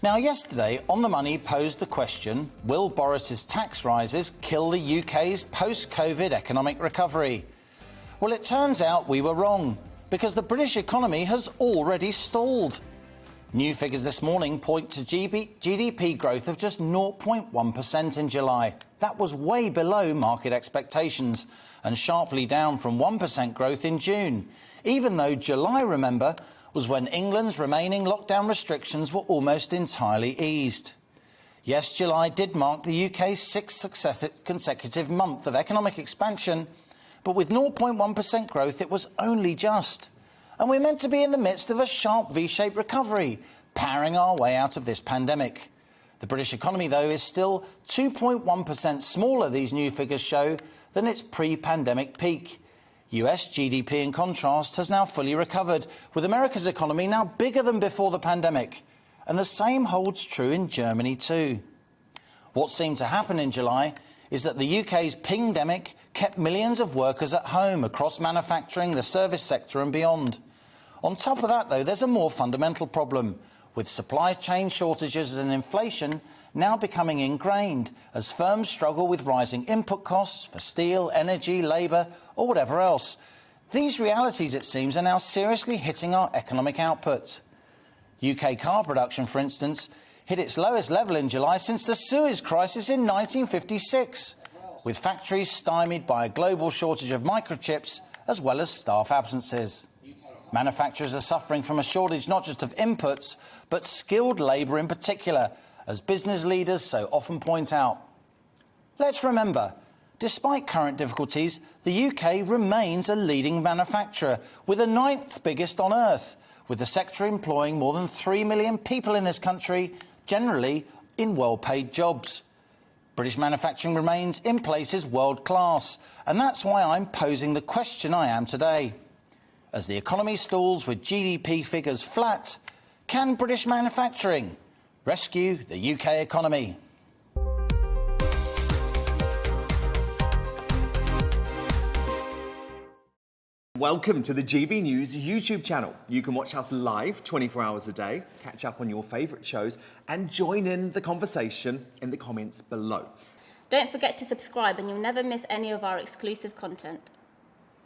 Now, yesterday, On the Money posed the question, will Boris's tax rises kill the UK's post-COVID economic recovery? Well, it turns out we were wrong, because the British economy has already stalled. New figures this morning point to GDP growth of just 0.1% in July. That was way below market expectations and sharply down from 1% growth in June, even though July, remember, was when England's remaining lockdown restrictions were almost entirely eased. Yes, July did mark the UK's sixth consecutive month of economic expansion, but with 0.1% growth it was only just. And we're meant to be in the midst of a sharp V-shaped recovery, powering our way out of this pandemic. The British economy, though, is still 2.1% smaller, these new figures show, than its pre-pandemic peak. US GDP, in contrast, has now fully recovered, with America's economy now bigger than before the pandemic. And the same holds true in Germany too. What seemed to happen in July is that the UK's pingdemic kept millions of workers at home across manufacturing, the service sector and beyond. On top of that, though, there's a more fundamental problem, with supply chain shortages and inflation now becoming ingrained as firms struggle with rising input costs for steel, energy, labour or whatever else. These realities, it seems, are now seriously hitting our economic output. UK car production, for instance, hit its lowest level in July since the Suez Crisis in 1956, with factories stymied by a global shortage of microchips as well as staff absences. Manufacturers are suffering from a shortage not just of inputs, but skilled labour in particular, as business leaders so often point out. Let's remember, despite current difficulties, the UK remains a leading manufacturer, with the 9th biggest on earth, with the sector employing more than 3 million people in this country, generally in well-paid jobs. British manufacturing remains in places world-class, and that's why I'm posing the question I am today. As the economy stalls with GDP figures flat, can British manufacturing rescue the UK economy? Welcome to the GB News YouTube channel. You can watch us live 24 hours a day, catch up on your favourite shows and join in the conversation in the comments below. Don't forget to subscribe and you'll never miss any of our exclusive content.